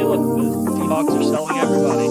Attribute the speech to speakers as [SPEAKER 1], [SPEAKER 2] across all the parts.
[SPEAKER 1] hey, look, the Seahawks are selling everybody.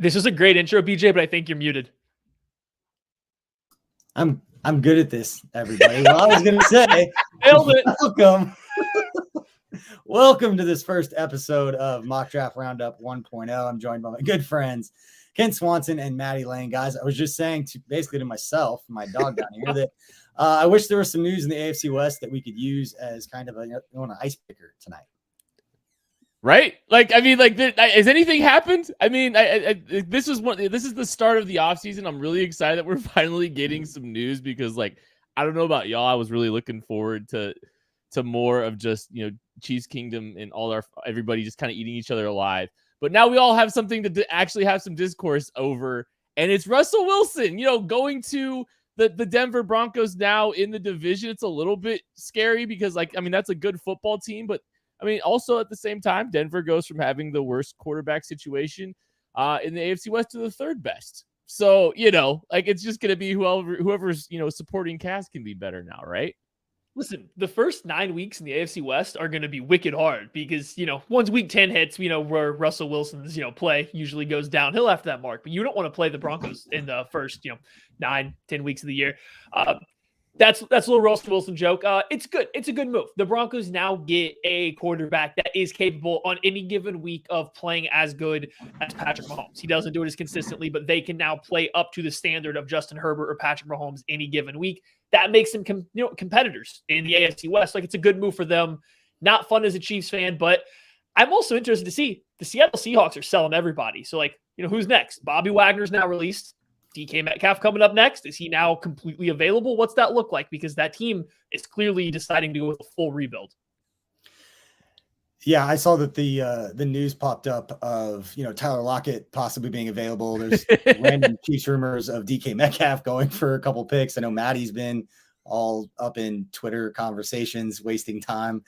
[SPEAKER 1] This is a great intro, BJ, but I think you're muted.
[SPEAKER 2] I'm good at this, everybody. Well, I was going to say,
[SPEAKER 1] nailed it.
[SPEAKER 2] Welcome to this first episode of Mock Draft Roundup 1.0. I'm joined by my good friends, Ken Swanson and Maddie Lane. Guys, I was just saying basically to myself, my dog down here, that I wish there was some news in the AFC West that we could use as kind of an icebreaker tonight.
[SPEAKER 3] Right? Like, I mean, like, has anything happened? I mean, this is the start of the offseason. I'm really excited that we're finally getting some news because, like, I don't know about y'all. I was really looking forward to more of just, Chiefs Kingdom and everybody just kind of eating each other alive. But now we all have something to actually have some discourse over. And it's Russell Wilson, going to the Denver Broncos now in the division. It's a little bit scary because, like, I mean, that's a good football team, but I mean, also at the same time, Denver goes from having the worst quarterback situation in the AFC West to the third best. So, like, it's just going to be whoever's, supporting cast can be better now, right?
[SPEAKER 1] Listen, the first 9 weeks in the AFC West are going to be wicked hard because, once week 10 hits, where Russell Wilson's, play usually goes downhill after that mark. But you don't want to play the Broncos in the first, 9-10 weeks of the year. That's a little Russell Wilson joke. It's good. It's a good move. The Broncos now get a quarterback that is capable on any given week of playing as good as Patrick Mahomes. He doesn't do it as consistently, but they can now play up to the standard of Justin Herbert or Patrick Mahomes any given week. That makes them competitors in the AFC West. Like, it's a good move for them. Not fun as a Chiefs fan, but I'm also interested to see the Seattle Seahawks are selling everybody. So, like, who's next? Bobby Wagner's now released. DK Metcalf coming up next. Is he now completely available? What's that look like? Because that team is clearly deciding to go with a full rebuild.
[SPEAKER 2] Yeah, I saw that the news popped up of, Tyler Lockett possibly being available. There's random Chiefs rumors of DK Metcalf going for a couple picks. I know Maddie's been all up in Twitter conversations, wasting time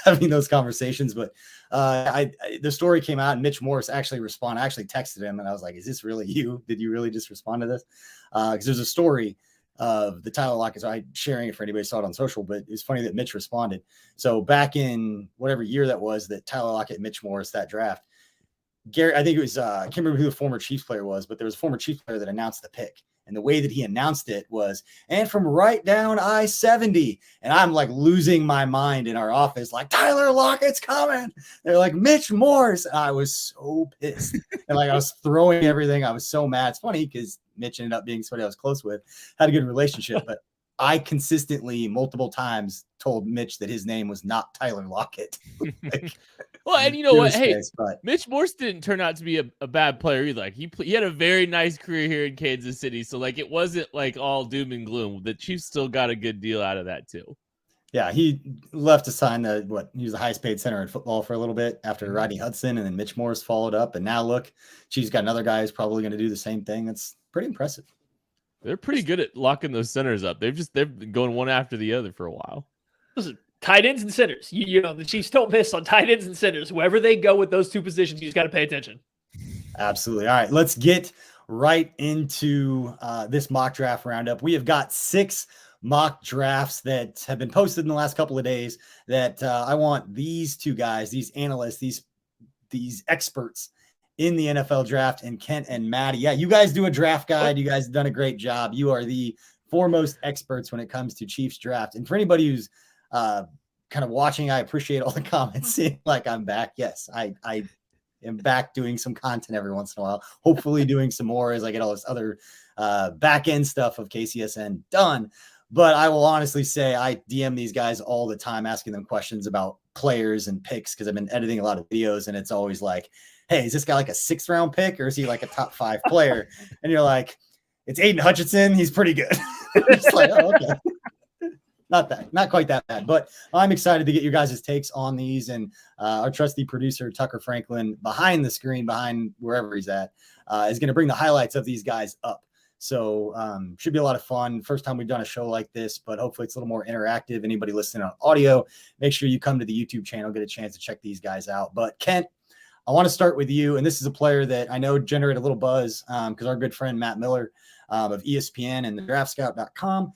[SPEAKER 2] having those conversations. But the story came out and Mitch Morse actually responded. I actually texted him and I was like, is this really you? Did you really just respond to this? Because there's a story of the Tyler Lockett. So I'm sharing it for anybody who saw it on social, but it's funny that Mitch responded. So back in whatever year that was, that Tyler Lockett and Mitch Morse, that draft, Garrett, I think it was, I can't remember who the former Chiefs player was, but there was a former Chiefs player that announced the pick. And the way that he announced it was, and from right down I-70. And I'm like losing my mind in our office, like, Tyler Lockett's coming. They're like, Mitch Morse. And I was so pissed. And like, I was throwing everything. I was so mad. It's funny because Mitch ended up being somebody I was close with, had a good relationship, but I consistently multiple times told Mitch that his name was not Tyler Lockett.
[SPEAKER 3] Well, and you know what? Hey, Mitch Morse didn't turn out to be a bad player either. Like, he had a very nice career here in Kansas City. So, like, it wasn't like all doom and gloom. The Chiefs still got a good deal out of that too.
[SPEAKER 2] Yeah, he left to sign he was the highest paid center in football for a little bit after Rodney Hudson, and then Mitch Morse followed up. And now look, Chiefs got another guy who's probably going to do the same thing. That's pretty impressive.
[SPEAKER 3] They're pretty good at locking those centers up. They've been going one after the other for a while.
[SPEAKER 1] Listen, tight ends and centers. The Chiefs don't miss on tight ends and centers. Wherever they go with those two positions, you just got to pay attention.
[SPEAKER 2] Absolutely. All right, let's get right into this mock draft roundup. We have got 6 mock drafts that have been posted in the last couple of days that I want these two guys, these analysts, these experts in the NFL draft, and Kent and Maddie. Yeah, you guys do a draft guide. You guys have done a great job. You are the foremost experts when it comes to Chiefs draft. And for anybody who's kind of watching, I appreciate all the comments saying like I'm back. Yes, I am back doing some content every once in a while, hopefully doing some more as I get all this other back end stuff of KCSN done. But I will honestly say I DM these guys all the time, asking them questions about players and picks, because I've been editing a lot of videos, and it's always like, hey, is this guy like a 6th round pick, or is he like a top 5 player? And you're like, it's Aiden Hutchinson. He's pretty good. It's like, oh, okay. Not quite that bad, but I'm excited to get your guys' takes on these. And our trusty producer, Tucker Franklin, behind the screen, behind wherever he's at, is going to bring the highlights of these guys up. So should be a lot of fun. First time we've done a show like this, but hopefully it's a little more interactive. Anybody listening on audio, make sure you come to the YouTube channel, get a chance to check these guys out. But Kent, I want to start with you. And this is a player that I know generated a little buzz because our good friend Matt Miller of ESPN and the draftscout.com,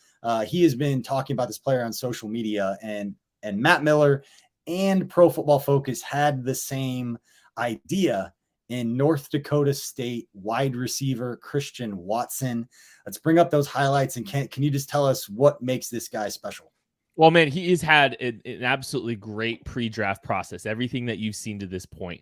[SPEAKER 2] he has been talking about this player on social media, and Matt Miller and Pro Football Focus had the same idea in North Dakota State wide receiver Christian Watson. Let's bring up those highlights. And can you just tell us what makes this guy special?
[SPEAKER 3] Well, man, he has had an absolutely great pre-draft process. Everything that you've seen to this point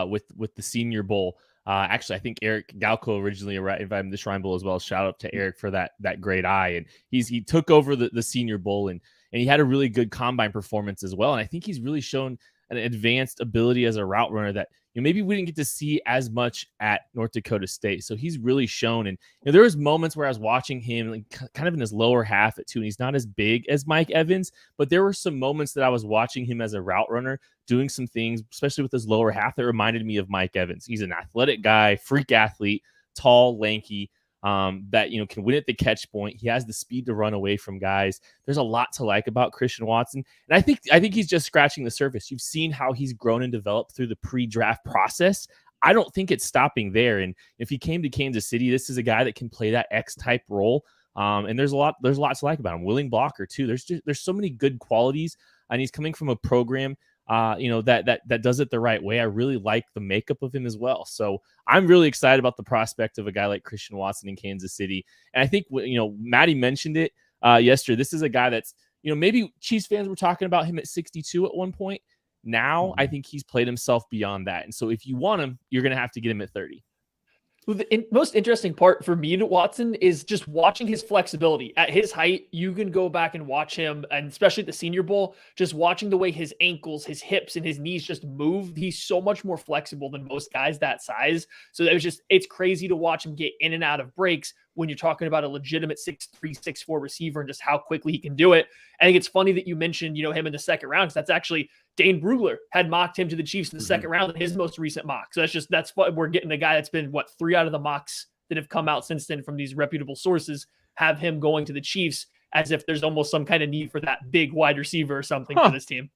[SPEAKER 3] with the Senior Bowl. Actually, I think Eric Galco originally invited him to the Shrine Bowl as well. Shout out to Eric for that great eye. And he took over the Senior Bowl, and he had a really good combine performance as well. And I think he's really shown an advanced ability as a route runner that maybe we didn't get to see as much at North Dakota State. So he's really shown. And there was moments where I was watching him like, kind of in his lower half at 2, and he's not as big as Mike Evans, but there were some moments that I was watching him as a route runner doing some things, especially with his lower half, that reminded me of Mike Evans. He's an athletic guy, freak athlete, tall, lanky, that can win at the catch point. He has the speed to run away from guys. There's a lot to like about Christian Watson, and I think he's just scratching the surface. You've seen how he's grown and developed through the pre-draft process. I don't think it's stopping there. And if he came to Kansas City, this is a guy that can play that X-type role. And there's a lot to like about him. Willing blocker too. There's so many good qualities, and he's coming from a program that does it the right way. I really like the makeup of him as well. So I'm really excited about the prospect of a guy like Christian Watson in Kansas City. And I think, Maddie mentioned it yesterday. This is a guy that's, maybe Chiefs fans were talking about him at 62 at one point. Now I think he's played himself beyond that. And so if you want him, you're going to have to get him at 30.
[SPEAKER 1] Well, the most interesting part for me to Watson is just watching his flexibility. At his height, you can go back and watch him, and especially at the Senior Bowl, just watching the way his ankles, his hips, and his knees just move. He's so much more flexible than most guys that size. So it's crazy to watch him get in and out of breaks when you're talking about a legitimate 6'3", 6'4" receiver, and just how quickly he can do it. I think it's funny that you mentioned, him in the second round, because that's actually Dane Brugler had mocked him to the Chiefs in the second round in his most recent mock. So that's fun. We're getting a guy that's been 3 out of the mocks that have come out since then from these reputable sources have him going to the Chiefs, as if there's almost some kind of need for that big wide receiver or something for this team.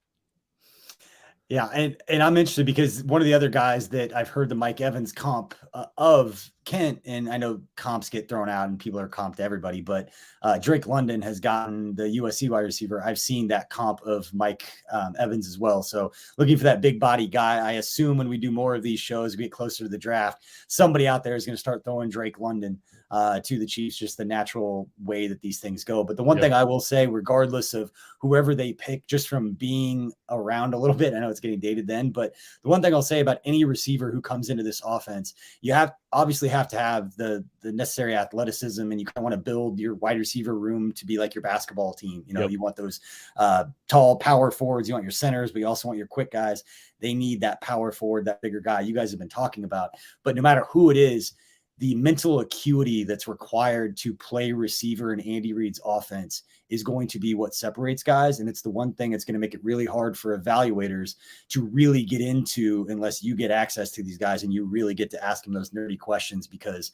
[SPEAKER 2] Yeah, and I'm interested because one of the other guys that I've heard the Mike Evans comp of Kent, and I know comps get thrown out and people are comped to everybody, but Drake London has gotten the USC wide receiver. I've seen that comp of Mike Evans as well. So looking for that big body guy. I assume when we do more of these shows, we get closer to the draft, somebody out there is going to start throwing Drake London to the Chiefs, just the natural way that these things go. But the one thing I will say, regardless of whoever they pick, just from being around a little bit, I know it's getting dated then, but the one thing I'll say about any receiver who comes into this offense, you obviously have to have the necessary athleticism, and you kind of want to build your wide receiver room to be like your basketball team. You want those tall power forwards, you want your centers, but you also want your quick guys. They need that power forward, that bigger guy you guys have been talking about. But no matter who it is, the mental acuity that's required to play receiver in Andy Reid's offense is going to be what separates guys. And it's the one thing that's going to make it really hard for evaluators to really get into unless you get access to these guys and you really get to ask them those nerdy questions, because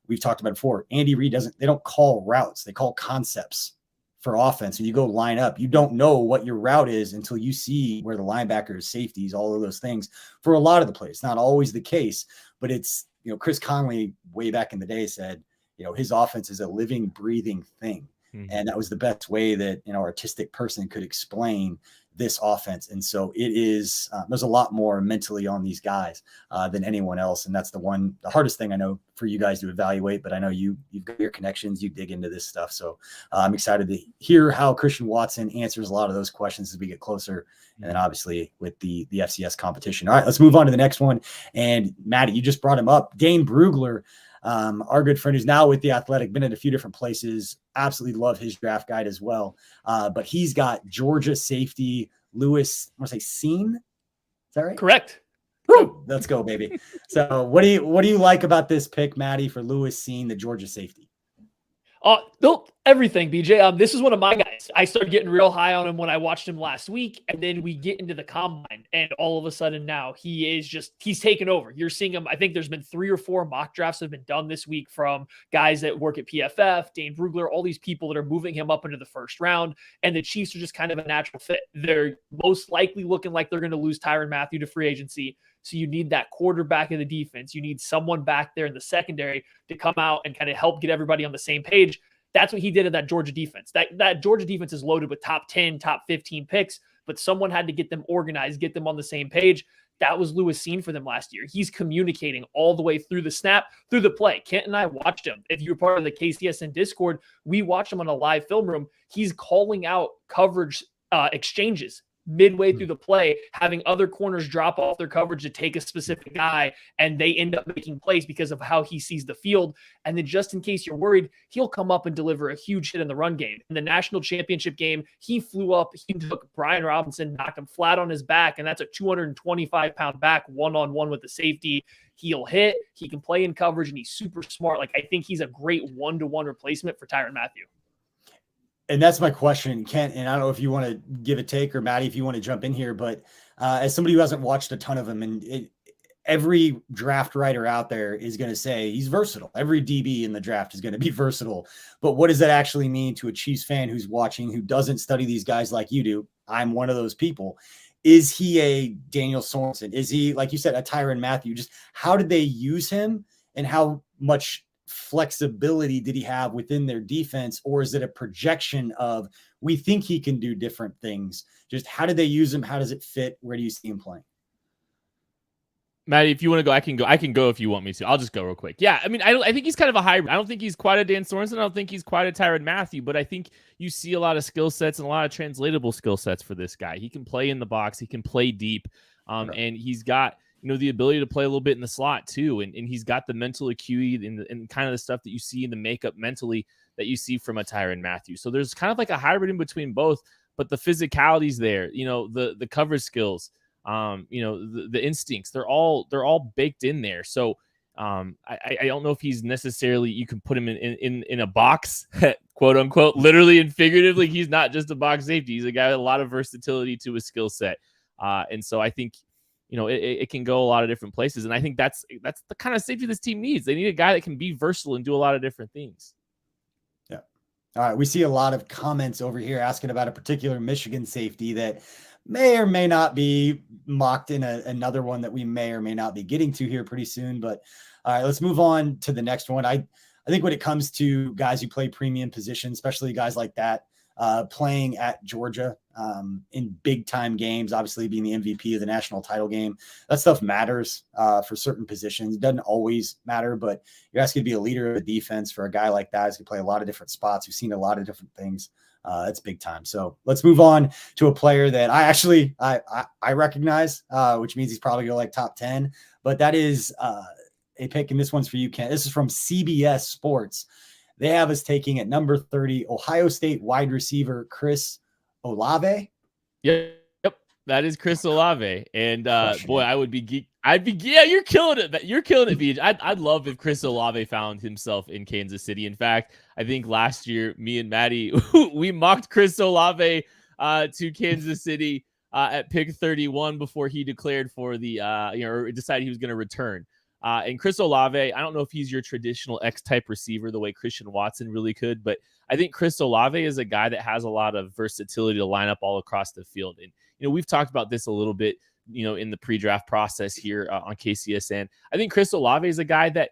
[SPEAKER 2] we've talked about it before. Andy Reid they don't call routes. They call concepts for offense. When you go line up, you don't know what your route is until you see where the linebackers, safeties, all of those things for a lot of the plays. Not always the case, but it's, Chris Conley way back in the day said, his offense is a living, breathing thing. And that was the best way that, artistic person could explain this offense. And so it is, there's a lot more mentally on these guys than anyone else. And that's the hardest thing I know for you guys to evaluate, but I know you've got your connections, you dig into this stuff. So I'm excited to hear how Christian Watson answers a lot of those questions as we get closer. And then obviously with the FCS competition. All right, let's move on to the next one. And Maddie, you just brought him up. Dane Brugler, our good friend who's now with The Athletic, been at a few different places. Absolutely love his draft guide as well. But he's got Georgia safety Lewis, I want to say Cine. Is that right?
[SPEAKER 1] Correct.
[SPEAKER 2] Woo! Let's go, baby. So what do you like about this pick, Maddie, for Lewis Cine, the Georgia safety?
[SPEAKER 1] Everything, BJ. This is one of my guys. I started getting real high on him when I watched him last week, and then we get into the combine, and all of a sudden now he's taken over. You're seeing him. I think there's been 3 or 4 mock drafts that have been done this week from guys that work at PFF, Dane Brugler, all these people that are moving him up into the first round, and the Chiefs are just kind of a natural fit. They're most likely looking like they're going to lose Tyrann Mathieu to free agency. So you need that quarterback of the defense. You need someone back there in the secondary to come out and kind of help get everybody on the same page. That's what he did in that Georgia defense. That Georgia defense is loaded with top 10, top 15 picks, but someone had to get them organized, get them on the same page. That was Lewis Cine for them last year. He's communicating all the way through the snap, through the play. Kent and I watched him. If you're part of the KCSN Discord, we watched him on a live film room. He's calling out coverage exchanges midway through the play, having other corners drop off their coverage to take a specific guy, and they end up making plays because of how he sees the field. And then just in case you're worried, he'll come up and deliver a huge hit in the run game. In the national championship game, he flew up, he took Brian Robinson, knocked him flat on his back, and that's a 225-pound back one-on-one with the safety. He'll hit, he can play in coverage, and he's super smart. I think he's a great one-to-one replacement for Tyrann Mathieu.
[SPEAKER 2] And that's my question, Kent. And I don't know if you want to give a take, or Maddie, if you want to jump in here, but as somebody who hasn't watched a ton of them, and every draft writer out there is going to say he's versatile. Every DB in the draft is going to be versatile. But what does that actually mean to a Chiefs fan who's watching, who doesn't study these guys like you do? I'm one of those people. Is he a Daniel Swanson? Is he, like you said, a Tyrann Mathieu? Just how did they use him, and how much flexibility did he have within their defense? Or is it a projection of, we think he can do different things? Just how did they use him? How does it fit? Where do you see him playing?
[SPEAKER 3] Maddie, if you want to go, I can go if you want me to. I'll just go real quick. Yeah, I mean, I think he's kind of a hybrid. I don't think he's quite a Dan Sorensen. I don't think he's quite a Tyrann Mathieu, but I think you see a lot of skill sets and a lot of translatable skill sets for this guy. He can play in the box. He can play deep. And he's got, the ability to play a little bit in the slot too. And he's got the mental acuity and kind of the stuff that you see in the makeup mentally that you see from a Tyrann Mathieu. So there's kind of like a hybrid in between both, but the physicality's there, the coverage skills, the instincts, they're all baked in there. So I don't know if he's necessarily, you can put him in a box, quote unquote, literally and figuratively. He's not just a box safety. He's a guy with a lot of versatility to his skill set. And so I think, it can go a lot of different places. And I think that's the kind of safety this team needs. They need a guy that can be versatile and do a lot of different things.
[SPEAKER 2] Yeah. All right. We see a lot of comments over here asking about a particular Michigan safety that may or may not be mocked in another one that we may or may not be getting to here pretty soon. But all right, let's move on to the next one. I think when it comes to guys who play premium positions, especially guys like that, playing at Georgia in big time games, obviously being the MVP of the national title game, that stuff matters for certain positions. It doesn't always matter, but you're asking to be a leader of the defense for a guy like that who's going to play a lot of different spots, who's seen a lot of different things. It's big time. So let's move on to a player that I recognize, which means he's probably going to like top 10, but that is a pick. And this one's for you, Ken. This is from CBS Sports. They have us taking at number 30, Ohio State wide receiver Chris Olave.
[SPEAKER 3] Yep. That is Chris Olave. And boy, I'd be you're killing it. You're killing it, BJ. I'd love if Chris Olave found himself in Kansas City. In fact, I think last year, me and Maddie, we mocked Chris Olave to Kansas City at pick 31 before he declared for the, or decided he was going to return. And Chris Olave, I don't know if he's your traditional X-type receiver the way Christian Watson really could, but I think Chris Olave is a guy that has a lot of versatility to line up all across the field. And, we've talked about this a little bit, in the pre-draft process here on KCSN. I think Chris Olave is a guy that,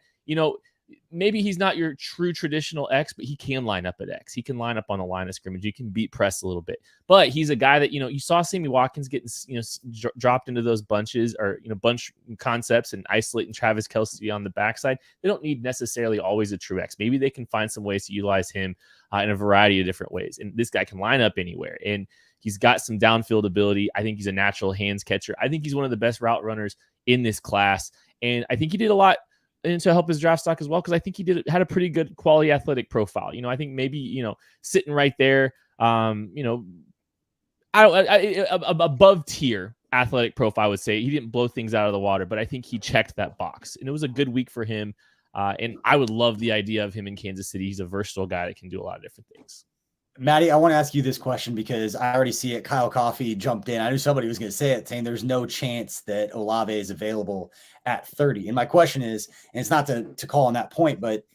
[SPEAKER 3] maybe he's not your true traditional X, but he can line up at X. He can line up on the line of scrimmage. He can beat press a little bit. But he's a guy that, you saw Sammy Watkins getting, dropped into those bunches or, bunch concepts and isolating Travis Kelce on the backside. They don't need necessarily always a true X. Maybe they can find some ways to utilize him in a variety of different ways. And this guy can line up anywhere. And he's got some downfield ability. I think he's a natural hands catcher. I think he's one of the best route runners in this class. And I think he did a lot and to help his draft stock as well, because I think he had a pretty good quality athletic profile. I think maybe sitting right there, above tier athletic profile, I would say. He didn't blow things out of the water, but I think he checked that box, and it was a good week for him. And I would love the idea of him in Kansas City. He's a versatile guy that can do a lot of different things.
[SPEAKER 2] Maddie, I want to ask you this question because I already see it. Kyle Coffey jumped in. I knew somebody was going to say it, saying there's no chance that Olave is available at 30. And my question is, and it's not to call on that point, but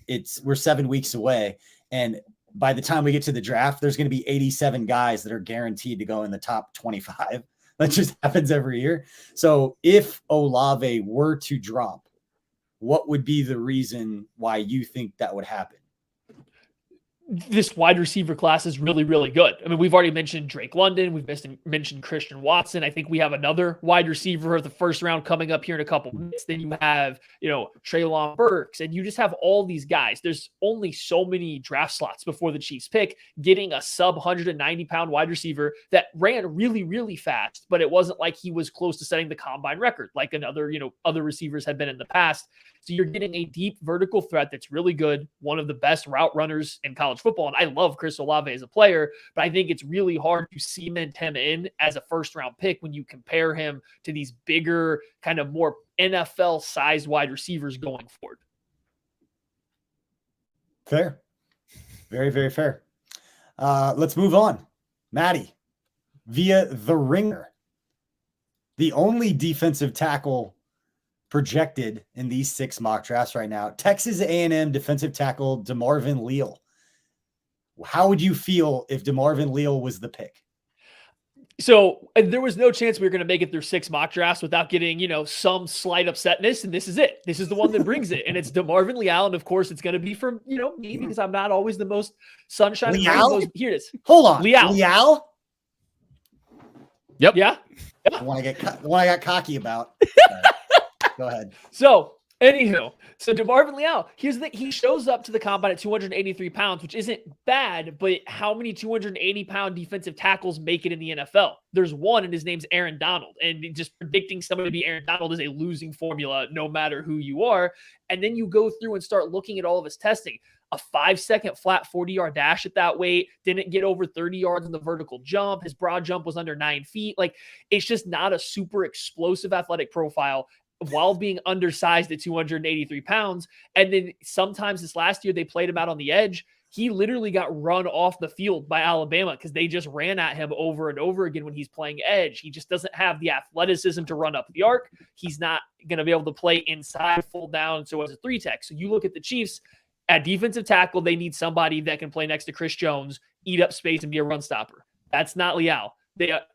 [SPEAKER 2] we're 7 weeks away. And by the time we get to the draft, there's going to be 87 guys that are guaranteed to go in the top 25. That just happens every year. So if Olave were to drop, what would be the reason why you think that would happen?
[SPEAKER 1] This wide receiver class is really, really good. I mean, we've already mentioned Drake London. We've mentioned Christian Watson. I think we have another wide receiver of the first round coming up here in a couple minutes. Then you have, Treylon Burks, and you just have all these guys. There's only so many draft slots before the Chiefs pick. Getting a sub 190-pound wide receiver that ran really, really fast, but it wasn't like he was close to setting the combine record like other receivers had been in the past. So you're getting a deep vertical threat that's really good, one of the best route runners in college football. And I love Chris Olave as a player, but I think it's really hard to cement him in as a first-round pick when you compare him to these bigger, kind of more NFL-sized wide receivers going forward.
[SPEAKER 2] Fair. Very, very fair. Let's move on. Maddie, via The Ringer, the only defensive tackle projected in these 6 mock drafts right now, Texas A&M defensive tackle DeMarvin Leal. How would you feel if DeMarvin Leal was the pick?
[SPEAKER 1] So there was no chance we were going to make it through 6 mock drafts without getting, some slight upsetness. And this is it. This is the one that brings it. And it's DeMarvin Leal. And of course, it's going to be from, me, because I'm not always the most sunshine.
[SPEAKER 2] Leal?
[SPEAKER 1] Here it is.
[SPEAKER 2] Hold on.
[SPEAKER 1] Leal?
[SPEAKER 3] Yep.
[SPEAKER 1] Yeah.
[SPEAKER 2] The one I got cocky about. Go ahead.
[SPEAKER 1] So, anywho, DeMarvin Leal, here's the thing. He shows up to the combine at 283 pounds, which isn't bad, but how many 280-pound defensive tackles make it in the NFL? There's one, and his name's Aaron Donald. And just predicting somebody to be Aaron Donald is a losing formula, no matter who you are. And then you go through and start looking at all of his testing. A 5-second flat 40-yard dash at that weight, didn't get over 30 yards in the vertical jump. His broad jump was under 9 feet. Like, it's just not a super explosive athletic profile while being undersized at 283 pounds. And then sometimes this last year, they played him out on the edge. He literally got run off the field by Alabama because they just ran at him over and over again when he's playing edge. He just doesn't have the athleticism to run up the arc. He's not going to be able to play inside, full down, so as a 3-tech. So you look at the Chiefs, at defensive tackle, they need somebody that can play next to Chris Jones, eat up space, and be a run stopper. That's not Leal.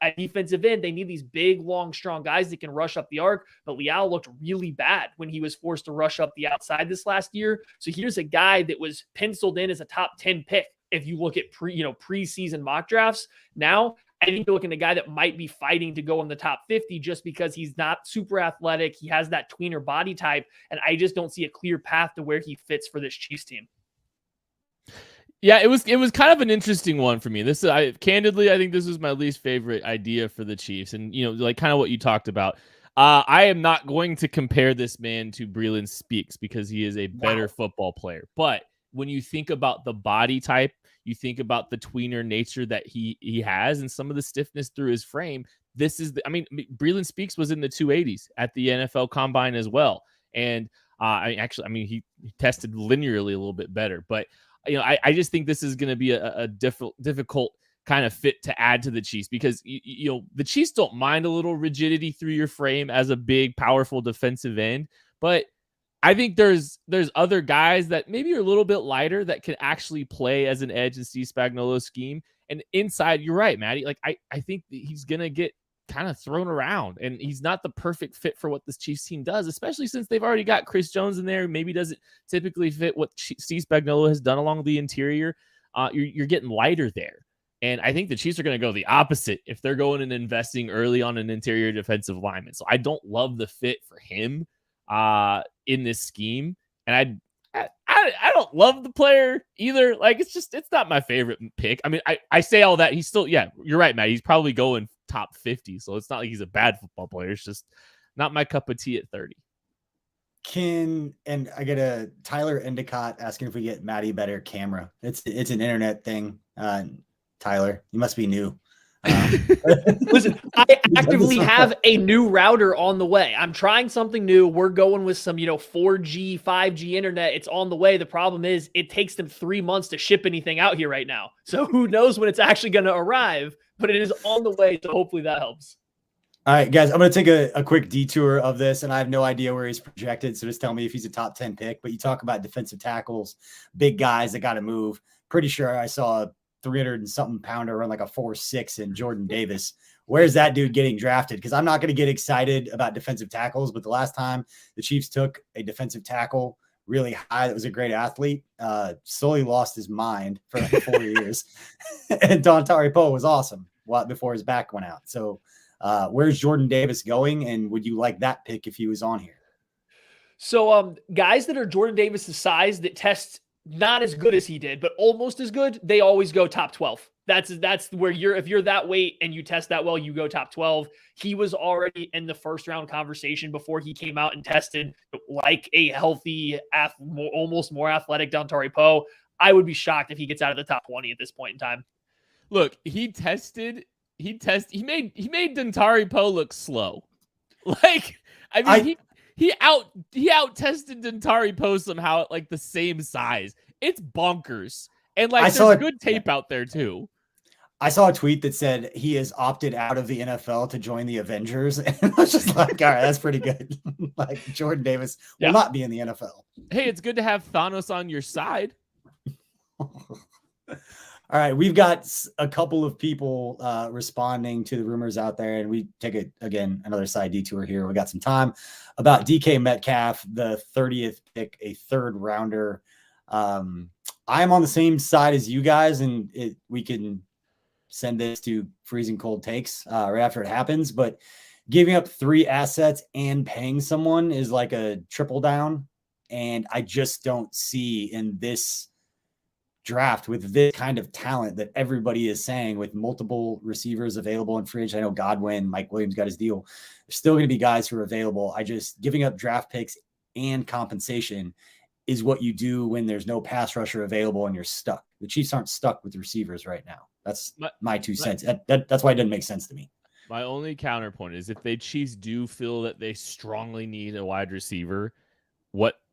[SPEAKER 1] At defensive end, they need these big, long, strong guys that can rush up the arc, but Leal looked really bad when he was forced to rush up the outside this last year. So here's a guy that was penciled in as a top 10 pick if you look at preseason mock drafts. Now, I think you're looking at a guy that might be fighting to go in the top 50 just because he's not super athletic. He has that tweener body type, and I just don't see a clear path to where he fits for this Chiefs team.
[SPEAKER 3] Yeah, it was kind of an interesting one for me. Candidly, I think this was my least favorite idea for the Chiefs, and like kind of what you talked about. I am not going to compare this man to Breland Speaks because he is a better football player. But when you think about the body type, you think about the tweener nature that he has and some of the stiffness through his frame. Breland Speaks was in the 280s at the NFL Combine as well, and he tested linearly a little bit better, but. I just think this is going to be a difficult kind of fit to add to the Chiefs because, the Chiefs don't mind a little rigidity through your frame as a big, powerful defensive end. But I think there's other guys that maybe are a little bit lighter that can actually play as an edge in Steve Spagnuolo's scheme. And inside, you're right, Maddie. Like, I think that he's going to get kind of thrown around, and he's not the perfect fit for what this Chiefs team does, especially since they've already got Chris Jones in there. Maybe doesn't typically fit what Steve Spagnuolo has done along the interior. You're getting lighter there. And I think the Chiefs are going to go the opposite if they're going and investing early on an interior defensive lineman. So I don't love the fit for him in this scheme. And I don't love the player either. Like, it's not my favorite pick. I mean, I say all that. He's still, yeah, you're right, Matt. He's probably going top 50. So it's not like he's a bad football player. It's just not my cup of tea at 30.
[SPEAKER 2] And I get a Tyler Endicott asking if we get Matty a better camera. It's an internet thing. Tyler, you must be new.
[SPEAKER 1] Listen, I actively have a new router on the way. I'm trying something new. We're going with some, 4G, 5G internet. It's on the way. The problem is it takes them 3 months to ship anything out here right now. So who knows when it's actually going to arrive, but it is on the way. So hopefully that helps.
[SPEAKER 2] All right, guys, I'm going to take a quick detour of this, and I have no idea where he's projected. So just tell me if he's a top 10 pick, but you talk about defensive tackles, big guys that got to move. Pretty sure I saw a 300 and something pounder run like a 4.6 in Jordan Davis. Where's that dude getting drafted? Because I'm not going to get excited about defensive tackles, but the last time the Chiefs took a defensive tackle really high that was a great athlete, slowly lost his mind for like 4 years. And Dontari Poe was awesome before his back went out. So where's Jordan Davis going? And would you like that pick if he was on here?
[SPEAKER 1] So guys that are Jordan Davis's size that test not as good as he did, but almost as good, they always go top 12. That's where if you're that weight and you test that well, you go top 12. He was already in the first round conversation before he came out and tested like a healthy, almost more athletic Dontari Poe. I would be shocked if he gets out of the top 20 at this point in time.
[SPEAKER 3] Look, he made Dontari Poe look slow. Like, I mean, he out tested Dontari Poe somehow at like the same size. It's bonkers. And like there's good tape out there too.
[SPEAKER 2] I saw a tweet that said he has opted out of the NFL to join the Avengers. And I was just like, all right, that's pretty good. Like Jordan Davis will not be in the NFL.
[SPEAKER 3] Hey, it's good to have Thanos on your side.
[SPEAKER 2] All right, we've got a couple of people responding to the rumors out there, and we take another side detour here. We got some time about DK Metcalf, the 30th pick, a third rounder. I'm on the same side as you guys, and we can send this to freezing cold takes right after it happens. But giving up 3 assets and paying someone is like a triple down, and I just don't see in this draft with this kind of talent that everybody is saying, with multiple receivers available in free agency. I know Godwin, Mike Williams got his deal. There's still going to be guys who are available. Giving up draft picks and compensation is what you do when there's no pass rusher available and you're stuck. The Chiefs aren't stuck with receivers right now. That's my 2 cents. That's why it doesn't make sense to me.
[SPEAKER 3] My only counterpoint is if the Chiefs do feel that they strongly need a wide receiver,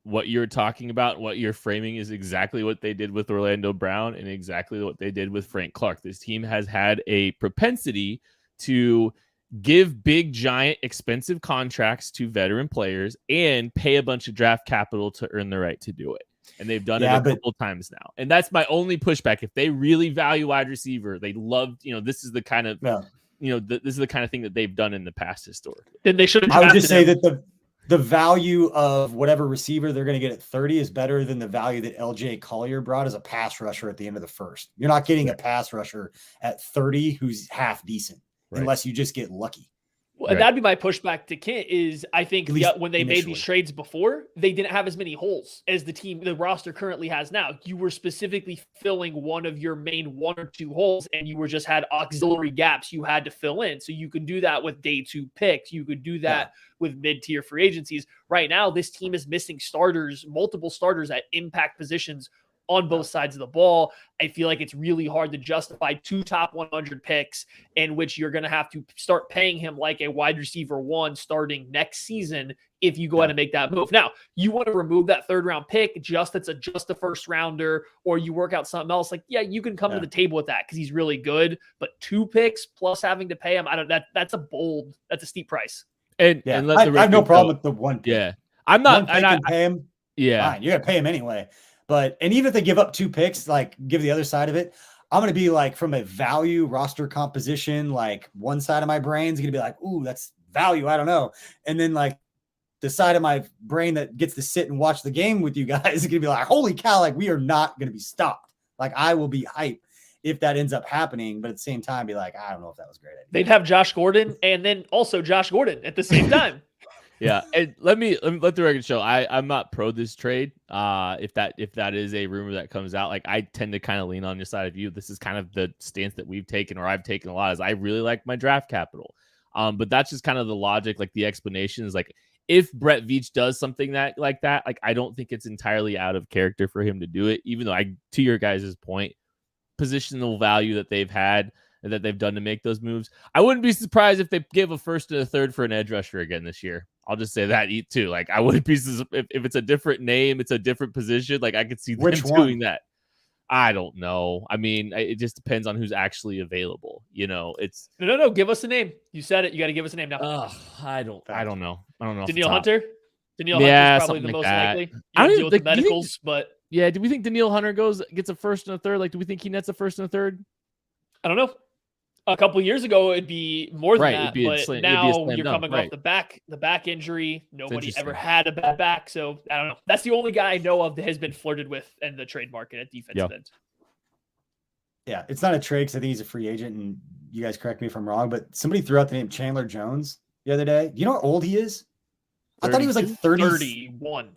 [SPEAKER 3] what you're talking about, what you're framing is exactly what they did with Orlando Brown and exactly what they did with Frank Clark. This team has had a propensity to give big, giant, expensive contracts to veteran players and pay a bunch of draft capital to earn the right to do it. And they've done it a couple times now. And that's my only pushback. If they really value wide receiver, they love, this is the kind of, this is the kind of thing that they've done in the past historically.
[SPEAKER 1] Then they should have.
[SPEAKER 2] I would just say that the value of whatever receiver they're going to get at 30 is better than the value that LJ Collier brought as a pass rusher at the end of the first. You're not getting a pass rusher at 30 who's half decent unless you just get lucky.
[SPEAKER 1] Well, and that'd be my pushback to Kent is I think when they made these trades before, they didn't have as many holes as the roster currently has now. You were specifically filling one of your main 1 or 2 holes, and you just had auxiliary gaps you had to fill in. So you could do that with day 2 picks. You could do that with mid-tier free agencies. Right now, this team is missing multiple starters at impact positions on both sides of the ball. I feel like it's really hard to justify 2 top 100 picks in which you're going to have to start paying him like a wide receiver 1 starting next season if you go ahead and make that move. Now, you want to remove that 3rd round pick, just a first rounder, or you work out something else. Like, you can come to the table with that because he's really good. But 2 picks plus having to pay him, that's a steep price.
[SPEAKER 3] And I
[SPEAKER 2] have no problem with the 1 pick.
[SPEAKER 3] Yeah, I'm not.
[SPEAKER 2] Pay him.
[SPEAKER 3] Yeah,
[SPEAKER 2] fine. You're gonna pay him anyway. And even if they give up 2 picks, like give the other side of it, I'm going to be like, from a value roster composition, like one side of my brain's going to be like, ooh, that's value. I don't know. And then like the side of my brain that gets to sit and watch the game with you guys is going to be like, holy cow, like we are not going to be stopped. Like I will be hyped if that ends up happening, but at the same time be like, I don't know if that was a great idea.
[SPEAKER 1] They'd have Josh Gordon and then also Josh Gordon at the same time.
[SPEAKER 3] Yeah, and let the record show. I'm not pro this trade. If that is a rumor that comes out, like I tend to kind of lean on your side of you. This is kind of the stance that we've taken, or I've taken a lot. Is I really like my draft capital. But that's just kind of the logic. Like the explanation is like, if Brett Veach does something like that, like I don't think it's entirely out of character for him to do it. Even though to your guys' point, positional value that they've had and that they've done to make those moves, I wouldn't be surprised if they give a first and a third for an edge rusher again this year. I'll just say that too. Like I wouldn't be if it's a different name, it's a different position. Like I could see them doing that. I don't know. I mean, it just depends on who's actually available. You know, it's
[SPEAKER 1] no. Give us a name. You said it. You got to give us a name now.
[SPEAKER 3] I don't know.
[SPEAKER 1] Danielle Hunter. Danielle Hunter's probably the most likely.
[SPEAKER 3] I don't
[SPEAKER 1] deal with the medicals, but
[SPEAKER 3] yeah. Do we think Danielle Hunter gets a first and a third? Like, do we think he nets a first and a third?
[SPEAKER 1] I don't know. A couple of years ago, it'd be more than that, but now you're coming off the back injury. Nobody ever had a bad back, so I don't know. That's the only guy I know of that has been flirted with in the trade market at defensive end.
[SPEAKER 2] Yeah, it's not a trade because I think he's a free agent, and you guys correct me if I'm wrong, but somebody threw out the name Chandler Jones the other day. Do you know how old he is? 32? I thought he was like
[SPEAKER 1] 31.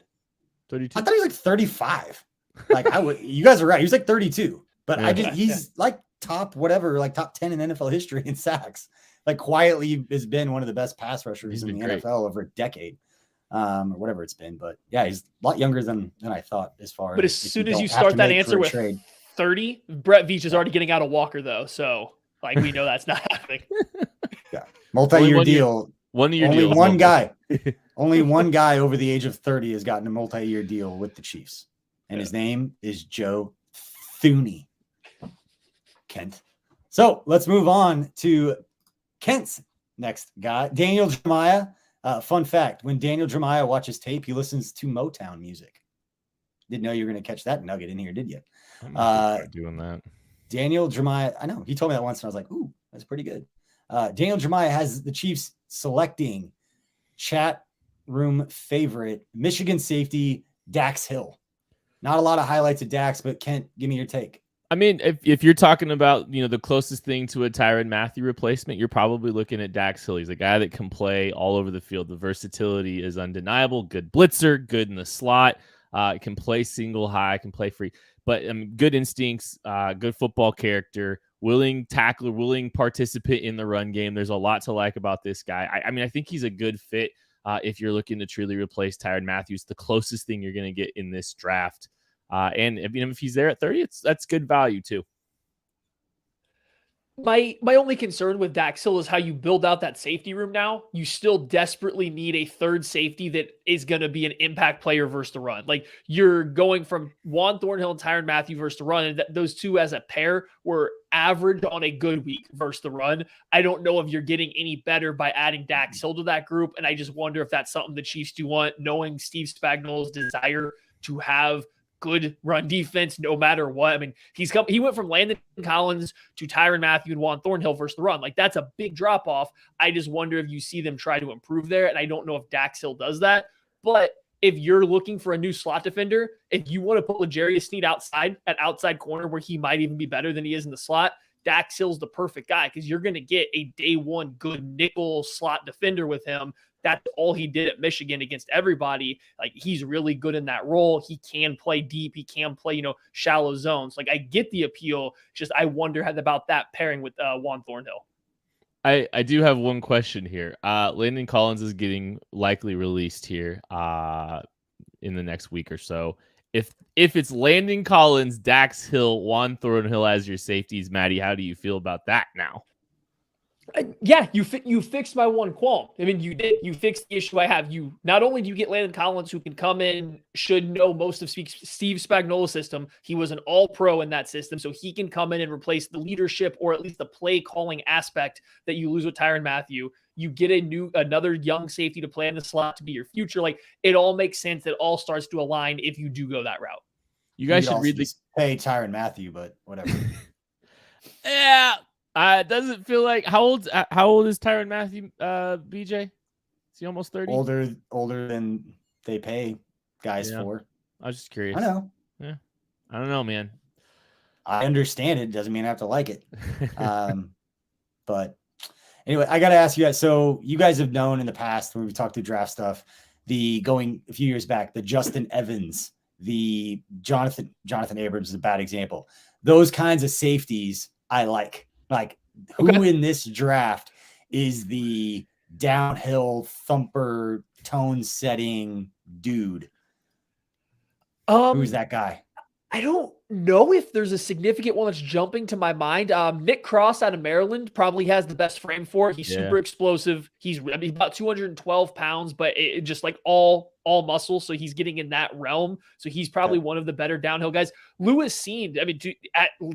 [SPEAKER 3] 32?
[SPEAKER 2] I thought he was like 35. Like you guys are right. He was like 32, but he's like top 10 in NFL history in sacks. Like quietly has been one of the best pass rushers in the NFL over a decade, or whatever it's been. But yeah, he's a lot younger than I thought as far.
[SPEAKER 1] But as soon as you start that answer with 30, Brett Veach is already getting out of Walker though. So like we know that's not happening.
[SPEAKER 2] Yeah, multi-year deal.
[SPEAKER 3] 1 year
[SPEAKER 2] only
[SPEAKER 3] deal.
[SPEAKER 2] One guy. Only one guy over the age of 30 has gotten a multi-year deal with the Chiefs, and his name is Joe Thuney. Kent. So let's move on to Kent's next guy, Daniel Jeremiah. Fun fact: when Daniel Jeremiah watches tape, he listens to Motown music. Didn't know you were going to catch that nugget in here, did you?
[SPEAKER 3] I'm doing that.
[SPEAKER 2] Daniel Jeremiah. I know he told me that once, and I was like, "Ooh, that's pretty good." Daniel Jeremiah has the Chiefs selecting chat room favorite Michigan safety Dax Hill. Not a lot of highlights of Dax, but Kent, give me your take.
[SPEAKER 3] I mean, if you're talking about, the closest thing to a Tyrann Mathieu replacement, you're probably looking at Dax Hill. He's a guy that can play all over the field. The versatility is undeniable. Good blitzer, good in the slot, can play single high, can play free, but good instincts, good football character, willing tackler, willing participant in the run game. There's a lot to like about this guy. I think he's a good fit if you're looking to truly replace Tyrann Mathieu. It's the closest thing you're going to get in this draft. And if he's there at 30, that's good value too.
[SPEAKER 1] My only concern with Dax Hill is how you build out that safety room now. You still desperately need a third safety that is going to be an impact player versus the run. Like you're going from Juan Thornhill and Tyrann Mathieu versus the run, and those two as a pair were average on a good week versus the run. I don't know if you're getting any better by adding Dax Hill to that group, and I just wonder if that's something the Chiefs do want, knowing Steve Spagnuolo's desire to have good run defense no matter what. I mean, he went from Landon Collins to Tyrann Mathieu and Juan Thornhill versus the run. Like that's a big drop off. I just wonder if you see them try to improve there. And I don't know if Dax Hill does that, but if you're looking for a new slot defender, if you want to put L'Jarius Sneed outside corner where he might even be better than he is in the slot, Dax Hill's the perfect guy because you're going to get a day one good nickel slot defender with him. That's all he did at Michigan against everybody. Like he's really good in that role. He can play deep. He can play, shallow zones. Like I get the appeal. Just I wonder about that pairing with Juan Thornhill.
[SPEAKER 3] I do have one question here. Landon Collins is getting likely released here in the next week or so. If it's Landon Collins, Dax Hill, Juan Thornhill as your safeties, Maddie, how do you feel about that now?
[SPEAKER 1] Yeah, you fixed my one qualm. I mean, you did. You fixed the issue I have. You not only do you get Landon Collins, who can come in, should know most of Steve Spagnuolo's system. He was an all-pro in that system, so he can come in and replace the leadership or at least the play calling aspect that you lose with Tyrann Mathieu. You get another young safety to play in the slot to be your future. Like it all makes sense. It all starts to align if you do go that route.
[SPEAKER 3] You guys should read
[SPEAKER 2] this. Pay Tyrann Mathieu, but whatever.
[SPEAKER 3] Yeah. It doesn't feel like how old is Tyrann Mathieu, BJ? Is he almost 30?
[SPEAKER 2] Older than they pay guys for.
[SPEAKER 3] I was just curious.
[SPEAKER 2] I know.
[SPEAKER 3] Yeah. I don't know, man.
[SPEAKER 2] I understand it. Doesn't mean I have to like it. But anyway, I got to ask you guys. So you guys have known in the past when we talked through draft stuff, going a few years back, the Justin Evans, the Jonathan Abrams is a bad example. Those kinds of safeties I like. Like who in this draft is the downhill thumper tone setting dude? Who's that guy?
[SPEAKER 1] I don't know if there's a significant one that's jumping to my mind. Nick Cross out of Maryland probably has the best frame for it. He's super explosive. He's about 212 pounds, but it just like all muscle. So he's getting in that realm. So he's probably one of the better downhill guys. Lewis Cine, I mean,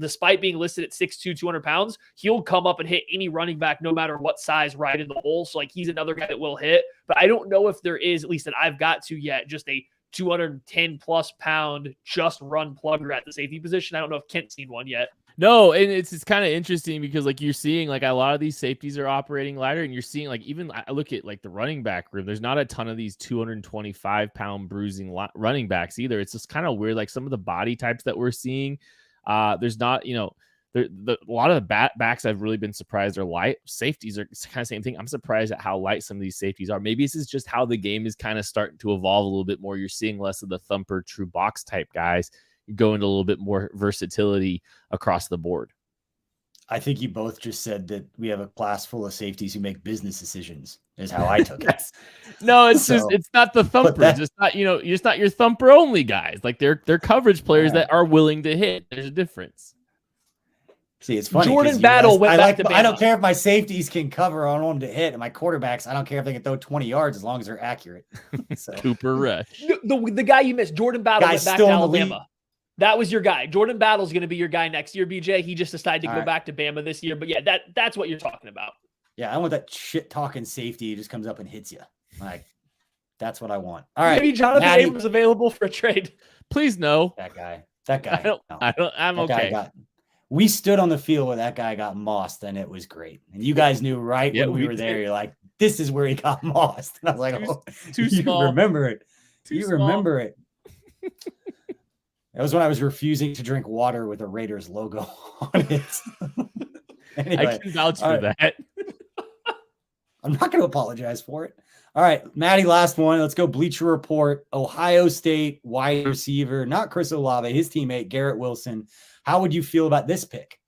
[SPEAKER 1] despite being listed at 6'2", 200 pounds, he'll come up and hit any running back, no matter what size, right in the hole. So like he's another guy that will hit. But I don't know if there is, at least that I've got to yet, just a 210 plus pound just run plugger at the safety position. I don't know if Kent's seen one yet.
[SPEAKER 3] No, and it's kind of interesting because like you're seeing like a lot of these safeties are operating lighter, and you're seeing like even I look at like the running back room. There's not a ton of these 225 pound bruising running backs either. It's just kind of weird. Like some of the body types that we're seeing, there's not a lot of the backs I've really been surprised are light. Safeties are kind of same thing. I'm surprised at how light some of these safeties are. Maybe this is just how the game is kind of starting to evolve a little bit more. You're seeing less of the thumper, true box type guys. You go into a little bit more versatility across the board.
[SPEAKER 2] I think you both just said that we have a class full of safeties who make business decisions, is how I took it.
[SPEAKER 3] No, it's not the thumpers. It's not, it's not your thumper only guys. Like they're coverage players that are willing to hit. There's a difference.
[SPEAKER 2] See, it's funny.
[SPEAKER 1] Jordan Battle went back to Bama.
[SPEAKER 2] I don't care if my safeties can cover on them to hit, and my quarterbacks, I don't care if they can throw 20 yards as long as they're accurate. So.
[SPEAKER 3] Cooper Rush.
[SPEAKER 1] The guy you missed, Jordan Battle, went back to Alabama. That was your guy. Jordan Battle's going to be your guy next year, BJ. He just decided to go back to Bama this year. But yeah, that's what you're talking about.
[SPEAKER 2] Yeah, I want that shit talking safety who just comes up and hits you. Like, that's what I want. All right.
[SPEAKER 1] Maybe Jonathan Abrams available for a trade.
[SPEAKER 3] Please no.
[SPEAKER 2] That guy.
[SPEAKER 3] I'm okay.
[SPEAKER 2] We stood on the field where that guy got mossed, and it was great. And you guys knew when we were there, you're like, this is where he got mossed. And I was like,
[SPEAKER 3] too small.
[SPEAKER 2] Remember it. Remember it. That was when I was refusing to drink water with a Raiders logo on it. Anyway,
[SPEAKER 3] I can vouch for that.
[SPEAKER 2] I'm not going to apologize for it. All right, Maddie, last one. Let's go Bleacher Report. Ohio State wide receiver, not Chris Olave, his teammate, Garrett Wilson. How would you feel about this pick?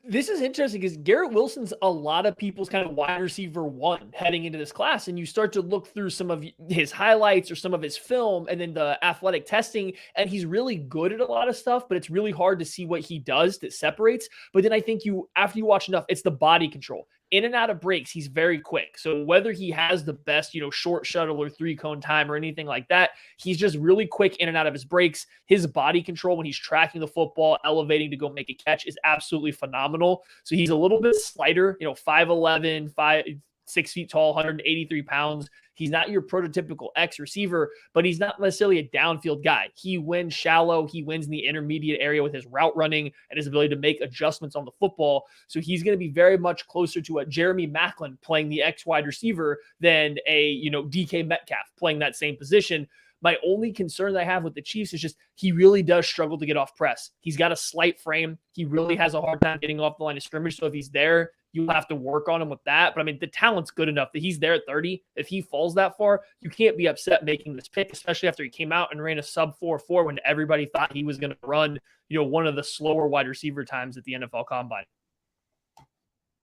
[SPEAKER 1] This is interesting because Garrett Wilson's a lot of people's kind of wide receiver one heading into this class. And you start to look through some of his highlights or some of his film and then the athletic testing. And he's really good at a lot of stuff, but it's really hard to see what he does that separates. But then I think after you watch enough, it's the body control. In and out of breaks, he's very quick. So whether he has the best, short shuttle or 3-cone time or anything like that, he's just really quick in and out of his breaks. His body control when he's tracking the football, elevating to go make a catch is absolutely phenomenal. So he's a little bit slighter, 5'11", 6 feet tall, 183 pounds. He's not your prototypical X receiver, but he's not necessarily a downfield guy. He wins shallow. He wins in the intermediate area with his route running and his ability to make adjustments on the football. So he's going to be very much closer to a Jeremy Maclin playing the X wide receiver than a, DK Metcalf playing that same position. My only concern that I have with the Chiefs is just he really does struggle to get off press. He's got a slight frame. He really has a hard time getting off the line of scrimmage. So if he's there, you'll have to work on him with that. But I mean, the talent's good enough that he's there at 30. If he falls that far, you can't be upset making this pick, especially after he came out and ran a sub 4.4 when everybody thought he was going to run, one of the slower wide receiver times at the NFL Combine.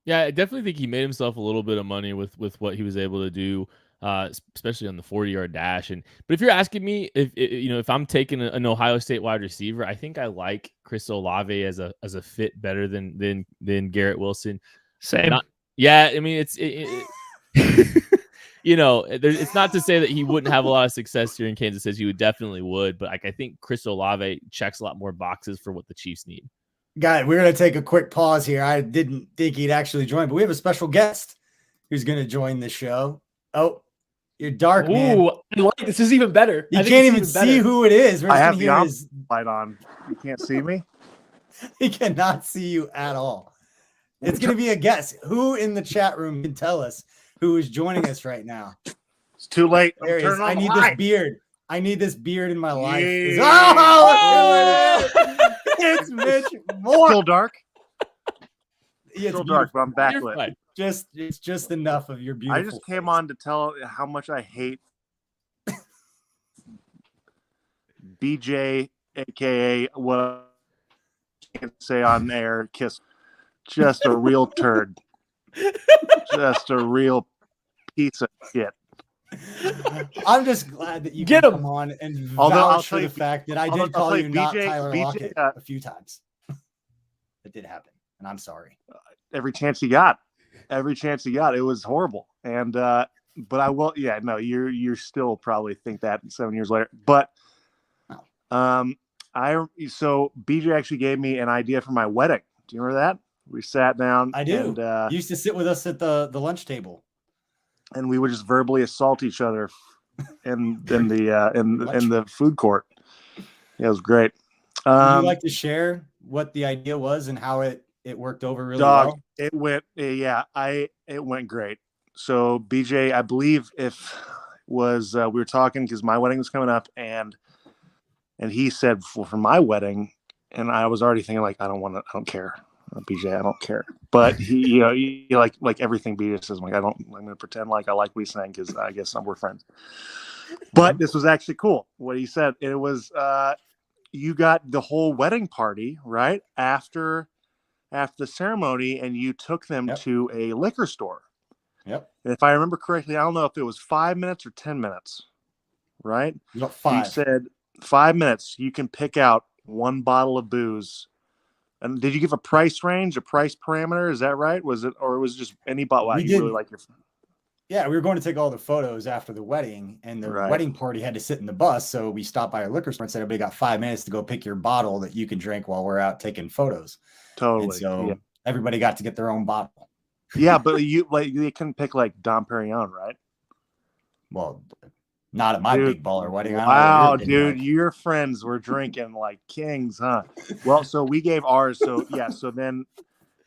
[SPEAKER 3] Yeah, I definitely think he made himself a little bit of money with what he was able to do, especially on the 40-yard dash. But if you're asking me if I'm taking an Ohio State wide receiver, I think I like Chris Olave as a fit better than Garrett Wilson.
[SPEAKER 1] Same.
[SPEAKER 3] I mean, it's not to say that he wouldn't have a lot of success here in Kansas City. He would definitely would, but I think Chris Olave checks a lot more boxes for what the Chiefs need.
[SPEAKER 2] Guys, we're going to take a quick pause here. I didn't think he'd actually join, but we have a special guest who's going to join the show. Oh, you're dark, man.
[SPEAKER 1] Ooh, this is even better.
[SPEAKER 2] You can't even see who it is.
[SPEAKER 4] I have the light on. You can't see me?
[SPEAKER 2] He cannot see you at all. It's going to be a guess. Who in the chat room can tell us who is joining us right now?
[SPEAKER 4] It's too late.
[SPEAKER 2] There he is. I need this beard. I need this beard in my life.
[SPEAKER 4] Yeah.
[SPEAKER 2] Oh, it's Mitch Morse.
[SPEAKER 4] Still dark.
[SPEAKER 2] Yeah,
[SPEAKER 4] Still dark, but I'm
[SPEAKER 3] You're
[SPEAKER 4] backlit.
[SPEAKER 3] fine.
[SPEAKER 2] It's just enough of your beautiful.
[SPEAKER 4] I just came on to tell how much I hate BJ, aka what I can't say on air, Kiss. Just a real turd. Just a real piece of shit.
[SPEAKER 2] I'm just glad that you
[SPEAKER 1] Get
[SPEAKER 2] can
[SPEAKER 1] him.
[SPEAKER 2] come on and
[SPEAKER 4] Although I'll
[SPEAKER 2] vouch for
[SPEAKER 4] tell
[SPEAKER 2] the
[SPEAKER 4] you-
[SPEAKER 2] fact that I
[SPEAKER 4] although
[SPEAKER 2] did
[SPEAKER 4] I'll
[SPEAKER 2] call
[SPEAKER 4] tell
[SPEAKER 2] you
[SPEAKER 4] you,
[SPEAKER 2] not
[SPEAKER 4] BJ
[SPEAKER 2] Tyler Lockett
[SPEAKER 4] got-
[SPEAKER 2] a few times. It did happen, and I'm sorry.
[SPEAKER 4] Every chance he got. Every chance he got. It was horrible. And but I will you're still probably think that 7 years later. But so BJ actually gave me an idea for my wedding. Do you remember that? We sat down.
[SPEAKER 2] I do.
[SPEAKER 4] And,
[SPEAKER 2] You used to sit with us at the lunch table.
[SPEAKER 4] and we would just verbally assault each other in the food court. Yeah, it was great.
[SPEAKER 2] Would you like to share what the idea was and how it worked over really well?
[SPEAKER 4] It went it went great. So BJ, I believe if was we were talking because my wedding was coming up and he said for my wedding, and I was already thinking like I don't care. BJ, I don't care. But he like everything BJ says, I'm like, I'm gonna pretend like I like what he's saying because I guess we're friends. But this was actually cool. What he said, it was you got the whole wedding party right after the ceremony, and you took them to a liquor store.
[SPEAKER 2] Yep.
[SPEAKER 4] And if I remember correctly, I don't know if it was 5 minutes or 10 minutes, right?
[SPEAKER 2] You got 5.
[SPEAKER 4] You said 5 minutes. You can pick out one bottle of booze. And did you give a price range, a price parameter? Is that right? Was it, or was it just any bottle? Wow, you really like your.
[SPEAKER 2] Yeah, we were going to take all the photos after the wedding, and the wedding party had to sit in the bus. So we stopped by a liquor store and said, everybody got 5 minutes to go pick your bottle that you can drink while we're out taking photos.
[SPEAKER 4] Totally.
[SPEAKER 2] And so everybody got to get their own bottle.
[SPEAKER 4] Yeah, but you couldn't pick like Dom Perignon, right?
[SPEAKER 2] Well, not at my big baller wedding.
[SPEAKER 4] Wow, dude, your friends were drinking like kings, huh? Well, so we gave ours. So then,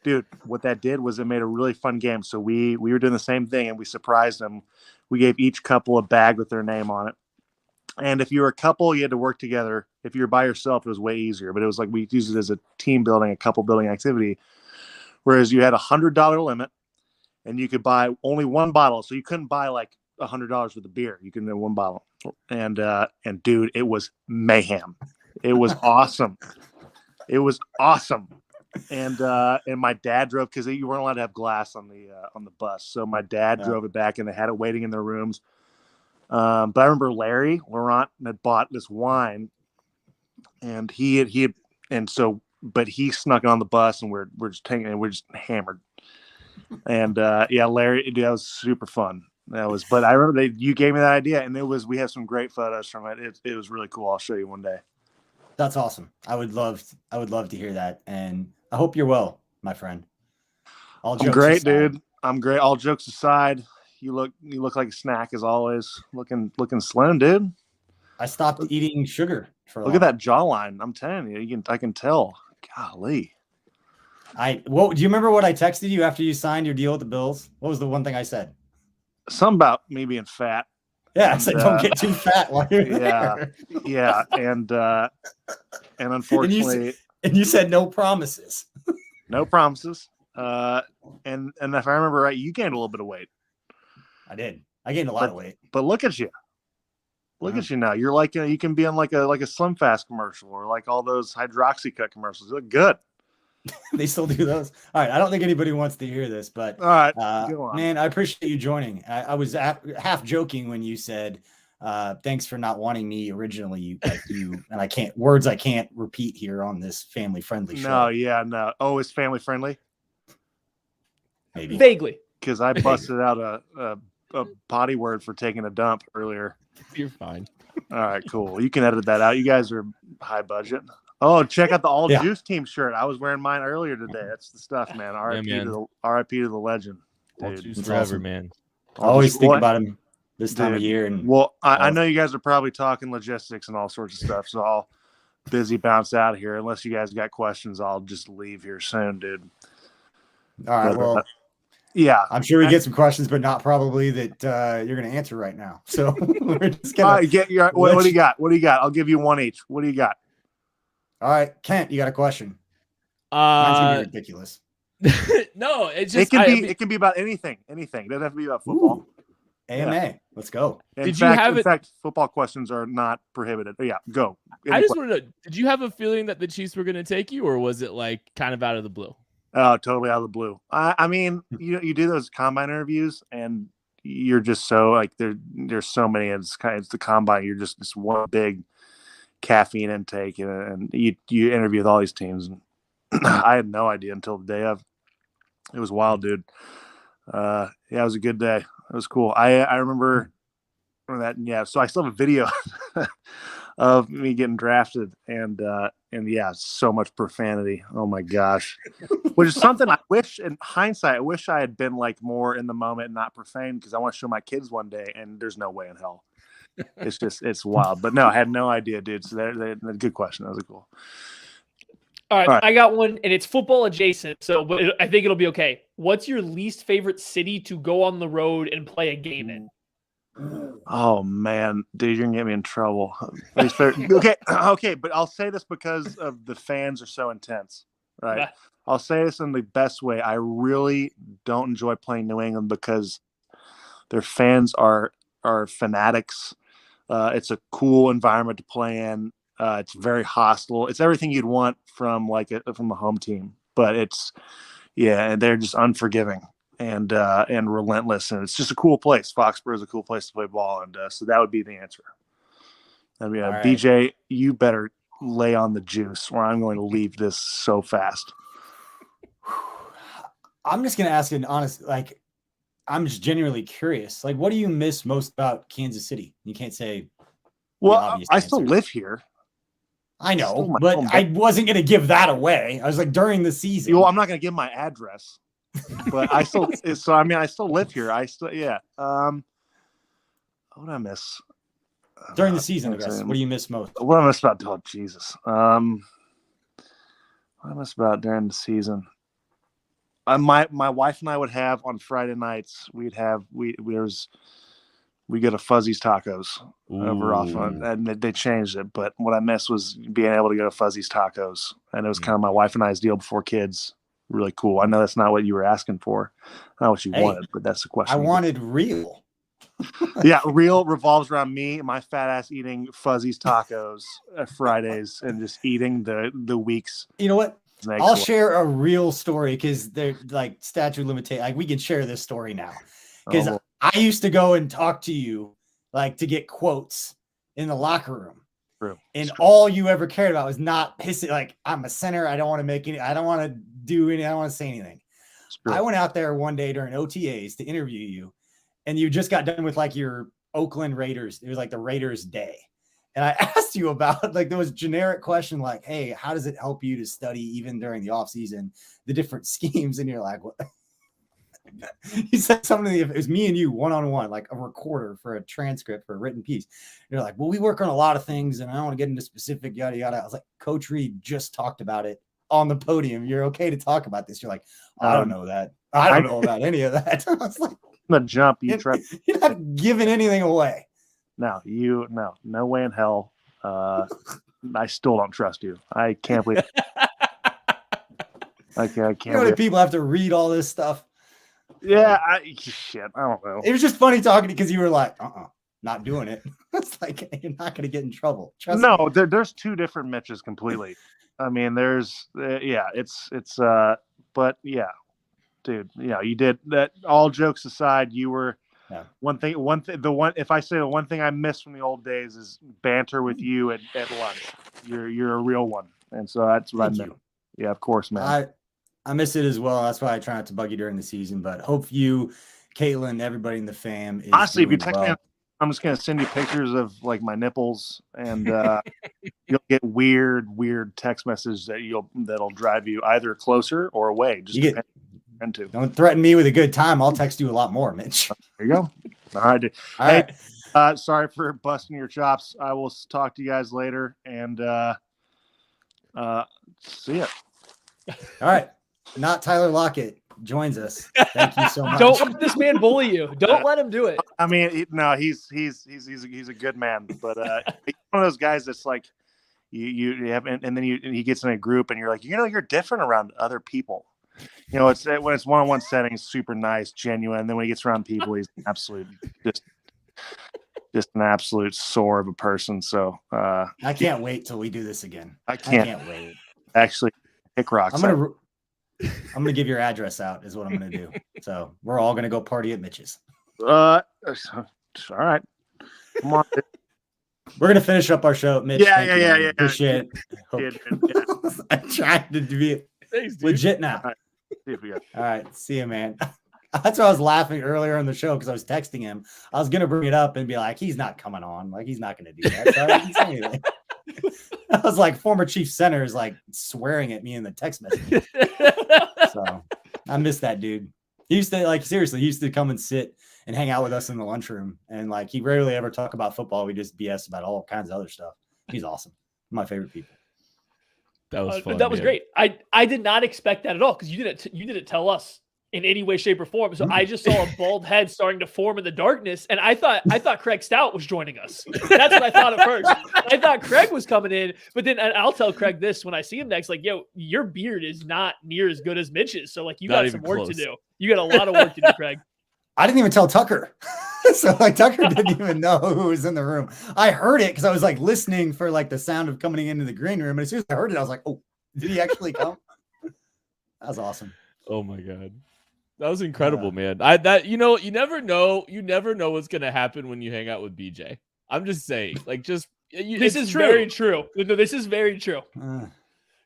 [SPEAKER 4] dude, what that did was it made a really fun game. So we were doing the same thing, and we surprised them. We gave each couple a bag with their name on it. And if you were a couple, you had to work together. If you were by yourself, it was way easier. But it was like we used it as a team building, a couple building activity. Whereas you had $100 limit, and you could buy only one bottle. So you couldn't buy like $100 worth of beer. You can have one bottle. And dude, it was mayhem. It was awesome. It was awesome. And my dad drove because you weren't allowed to have glass on the bus. So my dad drove it back, and they had it waiting in their rooms. But I remember Larry Laurent had bought this wine, and but he snuck it on the bus, and we're just taking it. We're just hammered. And Larry, dude, that was super fun. But I remember you gave me that idea, and we have some great photos from it. It was really cool. I'll show you one day.
[SPEAKER 2] That's awesome. I would love to hear that, and I hope you're well, my friend.
[SPEAKER 4] I'm great, dude. I'm great. All jokes aside, you look like a snack as always. Looking slim, dude.
[SPEAKER 2] I stopped eating sugar for a
[SPEAKER 4] Look at that jawline. I'm telling you, I can tell. Golly.
[SPEAKER 2] Do you remember what I texted you after you signed your deal with the Bills? What was the one thing I said?
[SPEAKER 4] Something about me being fat.
[SPEAKER 2] Yeah, I said don't get too fat while you're there.
[SPEAKER 4] Yeah, and unfortunately,
[SPEAKER 2] and you said no promises.
[SPEAKER 4] No promises. And if I remember right, you gained a little bit of weight.
[SPEAKER 2] I did. I gained a lot of weight.
[SPEAKER 4] But look at you. Look at you now. You're like you can be on like a Slim Fast commercial or like all those Hydroxycut commercials. You look good.
[SPEAKER 2] They still do those. All right. I don't think anybody wants to hear this, but
[SPEAKER 4] all right,
[SPEAKER 2] man, I appreciate you joining. I was half joking when you said, thanks for not wanting me originally. And I can't repeat here on this family friendly show.
[SPEAKER 4] No. Oh, it's family friendly.
[SPEAKER 2] Maybe
[SPEAKER 1] vaguely,
[SPEAKER 4] because I busted out a potty word for taking a dump earlier.
[SPEAKER 3] You're fine.
[SPEAKER 4] All right, cool. You can edit that out. You guys are high budget. Oh, check out the All Juice Team shirt. I was wearing mine earlier today. That's the stuff, man. RIP to the legend.
[SPEAKER 3] All Juice forever, awesome. Man.
[SPEAKER 2] I always think about him this time of year. And
[SPEAKER 4] I know you guys are probably talking logistics and all sorts of stuff. So busy. Bounce out of here. Unless you guys got questions, I'll just leave here soon, dude.
[SPEAKER 2] All right.
[SPEAKER 4] But,
[SPEAKER 2] Well,
[SPEAKER 4] yeah,
[SPEAKER 2] I'm sure we get some questions, but not probably that you're going to answer right now. So we're just going to
[SPEAKER 4] what do you got? What do you got? I'll give you one each. What do you got?
[SPEAKER 2] All right, Kent, you got a question? Mine's going to be ridiculous.
[SPEAKER 3] No, it's just
[SPEAKER 4] it can be about anything. Anything. It doesn't have to be about football.
[SPEAKER 2] Ooh. AMA. Yeah. Let's go.
[SPEAKER 4] In fact, football questions are not prohibited. Yeah, go.
[SPEAKER 3] I just want to know, did you have a feeling that the Chiefs were going to take you, or was it like kind of out of the blue?
[SPEAKER 4] Oh, totally out of the blue. I mean, you do those combine interviews, and you're just so like there's so many. It's the combine. You're just this one big caffeine intake, and you interview with all these teams. And I had no idea until the day of. It was wild, dude. Yeah, it was a good day. It was cool. I remember that. Yeah, so I still have a video of me getting drafted, and yeah, so much profanity. Oh my gosh, which is something I wish, in hindsight, I wish I had been like more in the moment and not profane, because I want to show my kids one day, and there's no way in hell. It's wild. But no, I had no idea, dude. So that good question. That was cool.
[SPEAKER 1] All right, I got one, and it's football adjacent, so I think it'll be okay. What's your least favorite city to go on the road and play a game in?
[SPEAKER 4] Oh man, dude, you're gonna get me in trouble. Okay, but I'll say this because of the fans are so intense, right? Yeah. I'll say this in the best way. I really don't enjoy playing New England because their fans are fanatics. It's a cool environment to play in. It's very hostile. It's everything you'd want from a home team, but and they're just unforgiving and relentless, and it's just a cool place. Foxborough is a cool place to play ball, and so that would be the answer. I mean, right. BJ, you better lay on the juice, or I'm going to leave this so fast.
[SPEAKER 2] I'm just going to ask an honest, I'm just genuinely curious. Like, what do you miss most about Kansas City? You can't say.
[SPEAKER 4] Well, I still live here.
[SPEAKER 2] I know, but I wasn't going to give that away. I was like, during the season.
[SPEAKER 4] Well, I'm not going to give my address, but I still. So I mean, I still live here. Yeah. What do I miss
[SPEAKER 2] during the season? I guess. What do you miss most?
[SPEAKER 4] What do I miss about? Oh, Jesus. What do I miss about during the season? My wife and I would have on Friday nights. We go to Fuzzy's Tacos over off on, and they changed it. But what I missed was being able to go to Fuzzy's Tacos, and it was kind of my wife and I's deal before kids. Really cool. I know that's not what you were asking for, not what you wanted, but that's the question.
[SPEAKER 2] I wanted real.
[SPEAKER 4] Yeah, real revolves around me and my fat ass eating Fuzzy's Tacos Fridays and just eating the week's.
[SPEAKER 2] You know what? I'll share a real story because they're like statute limitation. Like we can share this story now because I used to go and talk to you to get quotes in the locker room.
[SPEAKER 4] True.
[SPEAKER 2] And all you ever cared about was not pissing. Like, I'm a center. I don't want to make any, I don't want to do any, I don't want to say anything. I went out there one day during OTAs to interview you, and you just got done with your Oakland Raiders. It was the Raiders day. And I asked you about there was generic question hey, how does it help you to study even during the off season, the different schemes? And you're like, what? You said something. It was me and you one-on-one, a recorder for a transcript for a written piece. You're like, well, we work on a lot of things, and I don't want to get into specific yada yada. I was like, Coach Reid just talked about it on the podium. You're okay to talk about this? You're like, I don't know that. I don't know about any of that. I was like,
[SPEAKER 4] the jump. You're
[SPEAKER 2] not giving anything away.
[SPEAKER 4] No, no way in hell. I still don't trust you. I can't believe. I can't.
[SPEAKER 2] You know that people have to read all this stuff.
[SPEAKER 4] Yeah, I don't know.
[SPEAKER 2] It was just funny talking to you because you were like, not doing it. It's you're not going to get in trouble. Trust me.
[SPEAKER 4] There's two different Mitches completely. I mean, there's, but yeah, dude, you did that. All jokes aside, you were if I say the one thing I miss from the old days is banter with you at lunch. You're a real one. And so that's what I meant. Yeah, of course, man.
[SPEAKER 2] I miss it as well. That's why I try not to bug you during the season. But hope you, Caitlin, everybody in the fam is
[SPEAKER 4] honestly, if you text me, I'm just gonna send you pictures of my nipples, and you'll get weird text messages that'll drive you either closer or away. Just
[SPEAKER 2] don't threaten me with a good time. I'll text you a lot more, Mitch.
[SPEAKER 4] There you go. All right, dude.
[SPEAKER 2] All right.
[SPEAKER 4] Sorry for busting your chops. I will talk to you guys later, and See ya.
[SPEAKER 2] All right. Not Tyler Lockett joins us. Thank you so much.
[SPEAKER 1] Don't let this man bully you. Don't let him do it.
[SPEAKER 4] I mean, he's a good man, but he's one of those guys that's like you have, and then he gets in a group, and you're like, you're different around other people. It's when it's one-on-one setting, it's super nice, genuine. And then when he gets around people, he's absolute just an absolute sore of a person. So
[SPEAKER 2] I can't wait till we do this again.
[SPEAKER 4] I can't
[SPEAKER 2] wait.
[SPEAKER 4] Actually, pick rocks.
[SPEAKER 2] I'm gonna give your address out, is what I'm gonna do. So we're all gonna go party at Mitch's.
[SPEAKER 4] All right. Come on.
[SPEAKER 2] We're gonna finish up our show, Mitch.
[SPEAKER 4] Yeah.
[SPEAKER 2] Appreciate it. I'm trying to be legit now.
[SPEAKER 4] All right. See if we got.
[SPEAKER 2] All right, see you, man. That's why I was laughing earlier on the show, because I was texting him. I was gonna bring it up and be like, he's not coming on. Like, he's not gonna do that. So I didn't say anything. I was like, former Chief Center is like swearing at me in the text message. So I miss that dude. He used to, seriously, he used to come and sit and hang out with us in the lunchroom. And he rarely ever talk about football. We just BS about all kinds of other stuff. He's awesome. My favorite people.
[SPEAKER 3] That was fun.
[SPEAKER 1] That was great. I did not expect that at all, because you didn't tell us in any way, shape, or form. So I just saw a bald head starting to form in the darkness, and I thought Craig Stout was joining us. That's what I thought at first. I thought Craig was coming in, but then I'll tell Craig this when I see him next. Yo, your beard is not near as good as Mitch's, so you got some work to do. You got a lot of work to do, Craig.
[SPEAKER 2] I didn't even tell Tucker. So Tucker didn't even know who was in the room. I heard it because I was listening for the sound of coming into the green room. And as soon as I heard it, I was like, oh, did he actually come? That was awesome.
[SPEAKER 3] Oh my God. That was incredible, man. You never know what's gonna happen when you hang out with BJ. I'm just saying,
[SPEAKER 1] this is true. Very true. No, this is very true.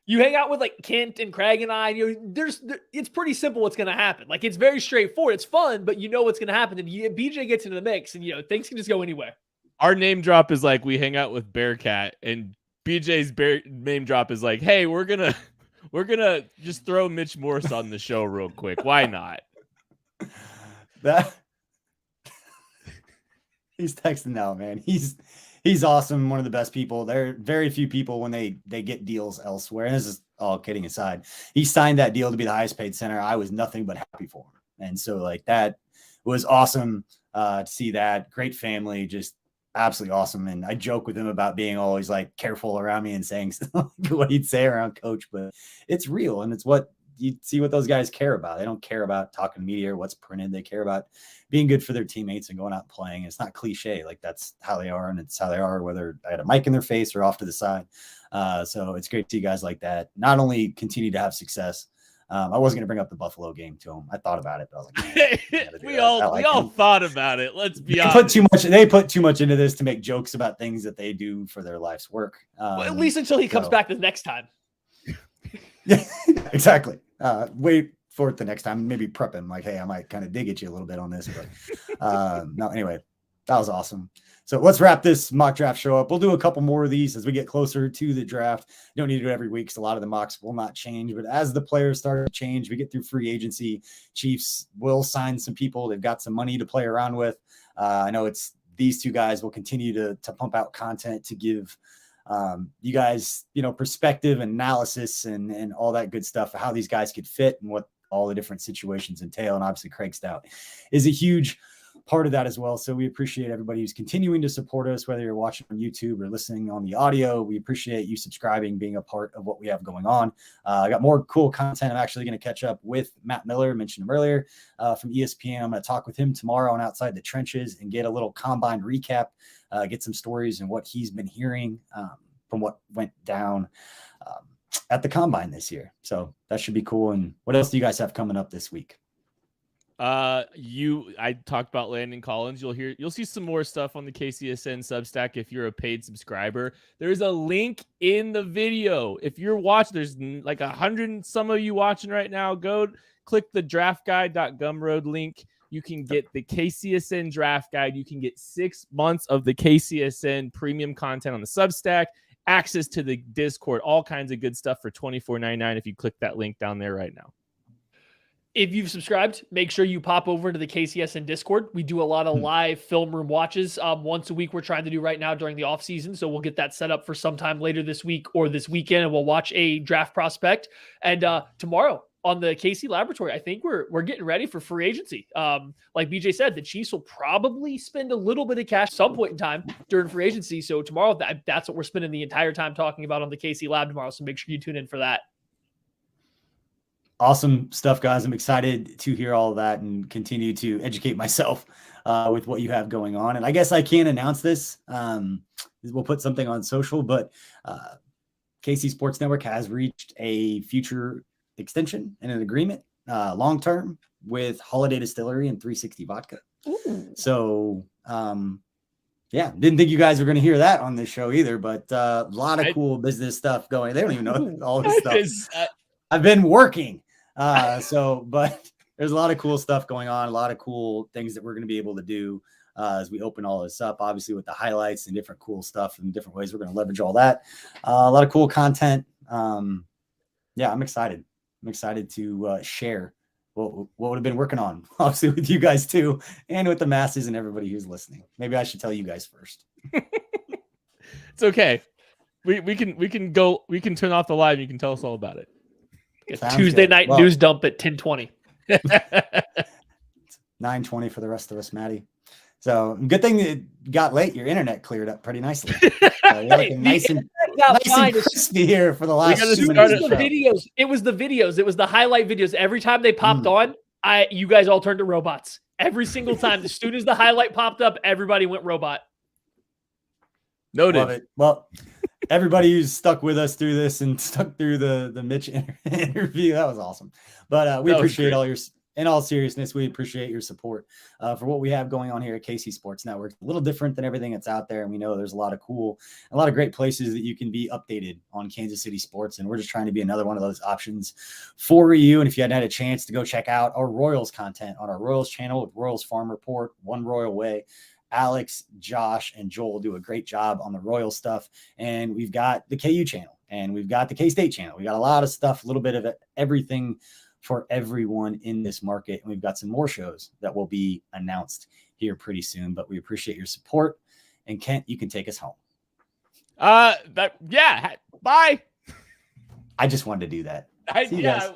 [SPEAKER 1] You hang out with Kent and Craig and I, it's pretty simple what's going to happen. It's very straightforward. It's fun, but you know what's going to happen. And BJ gets into the mix, and things can just go anywhere.
[SPEAKER 3] Our name drop is we hang out with Bearcat, and BJ's name drop is hey, we're gonna just throw Mitch Morse on the show real quick. Why not?
[SPEAKER 2] He's texting now, man. He's awesome. One of the best people. There are very few people when they get deals elsewhere. And this is all kidding aside. He signed that deal to be the highest paid center. I was nothing but happy for him. And so that was awesome to see that. Great family, just absolutely awesome. And I joke with him about being always careful around me and saying what he'd say around coach, but it's real. And it's what you see what those guys care about. They don't care about talking to media or what's printed. They care about being good for their teammates and going out and playing. It's not cliche. That's how they are. And it's how they are, whether I had a mic in their face or off to the side. So it's great to see guys like that not only continue to have success. I wasn't going to bring up the Buffalo game to him. I thought about it, but I was like,
[SPEAKER 3] we all thought about it. Let's be honest.
[SPEAKER 2] They put too much into this to make jokes about things that they do for their life's work.
[SPEAKER 1] At least until he comes back the next time.
[SPEAKER 2] Yeah, exactly. Wait for it the next time. Maybe prep him hey, I might kind of dig at you a little bit on this. But no, anyway, that was awesome. So let's wrap this mock draft show up. We'll do a couple more of these as we get closer to the draft. You don't need to do it every week, because a lot of the mocks will not change. But as the players start to change, we get through free agency. Chiefs will sign some people. They've got some money to play around with. I know these two guys will continue to pump out content to give you guys, perspective and analysis and all that good stuff of how these guys could fit and what all the different situations entail. And obviously Craig Stout is a huge part of that as well. So we appreciate everybody who's continuing to support us, whether you're watching on YouTube or listening on the audio. We appreciate you subscribing, being a part of what we have going on. I got more cool content. I'm actually going to catch up with Matt Miller, mentioned him earlier, from ESPN. I'm going to talk with him tomorrow on Outside the Trenches and get a little combine recap, get some stories and what he's been hearing from what went down at the combine this year. So that should be cool. And what else do you guys have coming up this week?
[SPEAKER 3] I talked about Landon Collins. You'll see some more stuff on the KCSN Substack if you're a paid subscriber. There's a link in the video. If you're watching, there's 100 some of you watching right now. Go click the draftguide.gumroad link. You can get the KCSN draft guide. You can get 6 months of the KCSN premium content on the Substack, access to the Discord, all kinds of good stuff for $24.99 if you click that link down there right now.
[SPEAKER 1] If you've subscribed, make sure you pop over into the KCSN Discord. We do a lot of live film room watches once a week. We're trying to do right now during the off season. So we'll get that set up for sometime later this week or this weekend, and we'll watch a draft prospect. And tomorrow on the KC Laboratory, I think we're getting ready for free agency. Like BJ said, the Chiefs will probably spend a little bit of cash some point in time during free agency. So tomorrow, that's what we're spending the entire time talking about on the KC Lab tomorrow. So make sure you tune in for that.
[SPEAKER 2] Awesome stuff, guys. I'm excited to hear all of that and continue to educate myself with what you have going on. And I guess I can't announce this. We'll put something on social, but KC Sports Network has reached a future extension and an agreement long-term with Holiday Distillery and 360 Vodka.
[SPEAKER 1] Ooh.
[SPEAKER 2] So, yeah, didn't think you guys were going to hear that on this show either, but a lot of cool business stuff going. They don't even know all this stuff. I've been working. But there's a lot of cool stuff going on, a lot of cool things that we're going to be able to do as we open all this up, obviously with the highlights and different cool stuff and different ways we're going to leverage all that. A lot of cool content. Yeah, I'm excited. I'm excited to share what we've been working on, obviously with you guys too, and with the masses and everybody who's listening. Maybe I should tell you guys first.
[SPEAKER 3] It's okay. We can turn off the live and you can tell us all about it.
[SPEAKER 1] Tuesday night news dump at 10:20.
[SPEAKER 2] 9:20 for the rest of us, Maddie. So good thing it got late. Your internet cleared up pretty nicely. You're looking nice and crispy here for the last 2 minutes.
[SPEAKER 1] It was the videos. It was the highlight videos. Every time they popped on, you guys all turned to robots. Every single time. As soon as the highlight popped up, everybody went robot.
[SPEAKER 3] Noted.
[SPEAKER 2] Love it. Well, everybody who's stuck with us through this and stuck through the Mitch interview, that was awesome. But we appreciate in all seriousness, we appreciate your support for what we have going on here at KC Sports Network. A little different than everything that's out there. And we know there's a lot of a lot of great places that you can be updated on Kansas City sports. And we're just trying to be another one of those options for you. And if you hadn't had a chance to go check out our Royals content on our Royals channel with Royals Farm Report, One Royal Way, Alex, Josh, and Joel do a great job on the Royal stuff. And we've got the KU channel and we've got the K-State channel. We got a lot of stuff, a little bit of everything for everyone in this market. And we've got some more shows that will be announced here pretty soon, but we appreciate your support. And Kent, you can take us home.
[SPEAKER 3] Bye.
[SPEAKER 2] I just wanted to do that.
[SPEAKER 3] See you guys.